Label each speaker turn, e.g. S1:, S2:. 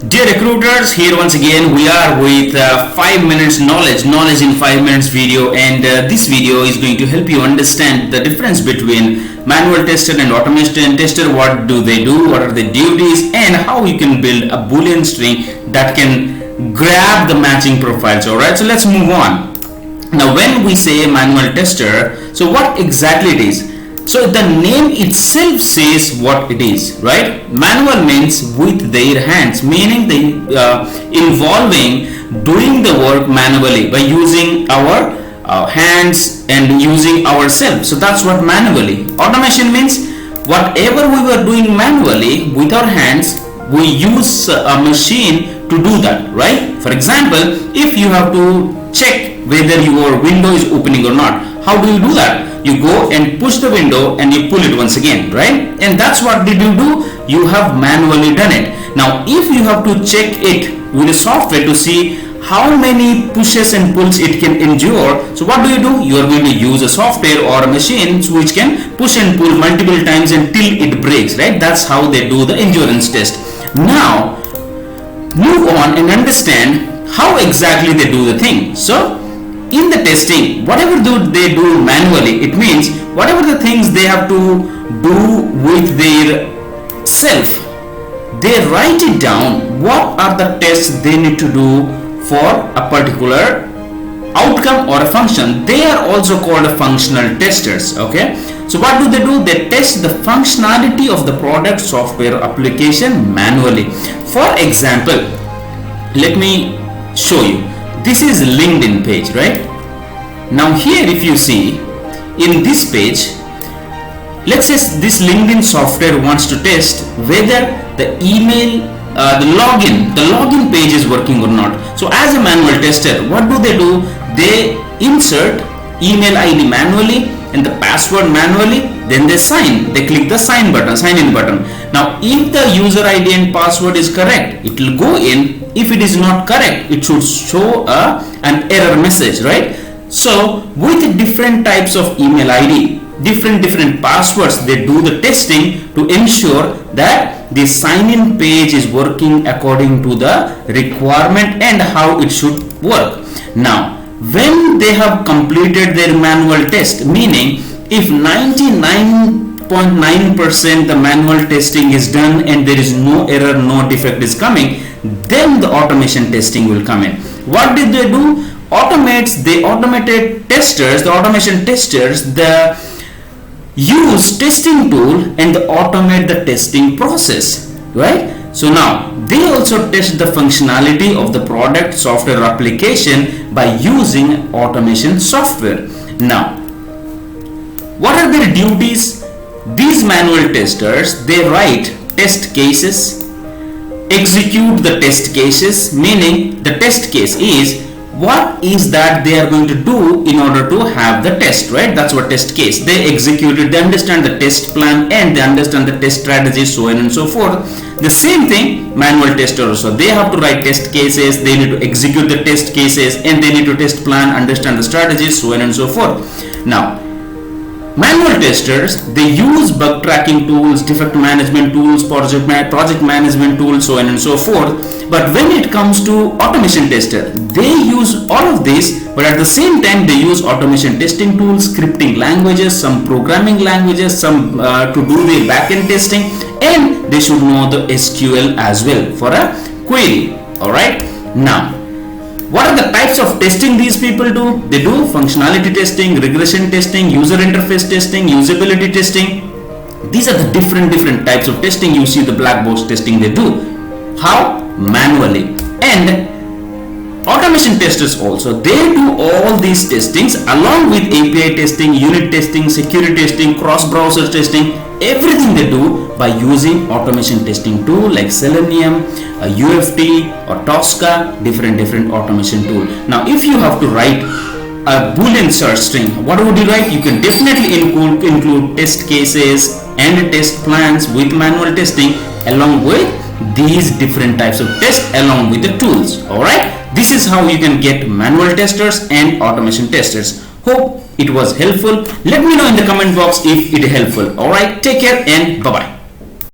S1: Dear recruiters, here once again we are with 5 minutes knowledge in 5 minutes video, and this video is going to help you understand the difference between manual tester and automation tester. What do they do, what are the duties, and how you can build a Boolean string that can grab the matching profiles. Alright, so let's move on. Now when we say manual tester, so what exactly it is? So the name itself says what it is, right? Manual means with their hands, meaning involving doing the work manually by using our hands and using ourselves. So that's what manually. Automation means whatever we were doing manually with our hands, we use a machine to do that, right? For example, if you have to check whether your window is opening or not, how do you do that? You go and push the window and you pull it once again, right? And that's what did you do? You have manually done it. Now if you have to check it with a software to see how many pushes and pulls it can endure, so what do? You are going to use a software or a machine which can push and pull multiple times until it breaks, right? That's how they do the endurance test. Now move on and understand how exactly they do the thing. So in the testing, whatever they do manually, it means whatever the things they have to do with their self, they write it down. What are the tests they need to do for a particular outcome or a function? They are also called functional testers. Okay, so what do? They test the functionality of the product, software, application manually. For example, let me show you. This is LinkedIn page, right? Now here if you see in this page, let's say this LinkedIn software wants to test whether the email, the login page is working or not. So as a manual tester, what do? They insert email ID manually and the password manually, then they click the sign in button. Now if the user ID and password is correct, it will go in. If it is not correct, it should show an error message, right? So with different types of email ID, different passwords, they do the testing to ensure that the sign-in page is working according to the requirement and how it should work. Now when they have completed their manual test, meaning if 99.9% the manual testing is done and there is no error, no defect is coming, then the automation testing will come in. What did they do? The automation testers, they use testing tool and they automate the testing process, right? So now they also test the functionality of the product, software, application by using automation software. Now what are their duties? These manual testers, they write test cases, execute the test cases, meaning the test case is what is that they are going to do in order to have the test, right? That's what test case. They execute it, they understand the test plan and they understand the test strategy, so on and so forth. The same thing manual tester also, they have to write test cases, they need to execute the test cases, and they need to test plan, understand the strategies, so on and so forth. Now manual testers, they use bug tracking tools, defect management tools, project management tools, so on and so forth. But when it comes to automation tester, they use all of this, but at the same time they use automation testing tools, scripting languages, some programming languages, some to do the backend testing, and they should know the SQL as well for a query. Alright, now what are the types of testing these people do? They do functionality testing, regression testing, user interface testing, usability testing. These are the different types of testing. You see the black box testing they do. How? Manually. And automation testers also, they do all these testings along with API testing, unit testing, security testing, cross-browser testing, everything they do by using automation testing tool like Selenium, UFT or Tosca, different automation tool. Now if you have to write a Boolean search string, what would you write? You can definitely include test cases and test plans with manual testing along with these different types of tests along with the tools. Alright, this is how you can get manual testers and automation testers. Hope it was helpful. Let me know in the comment box if it is helpful. Alright, take care and bye bye.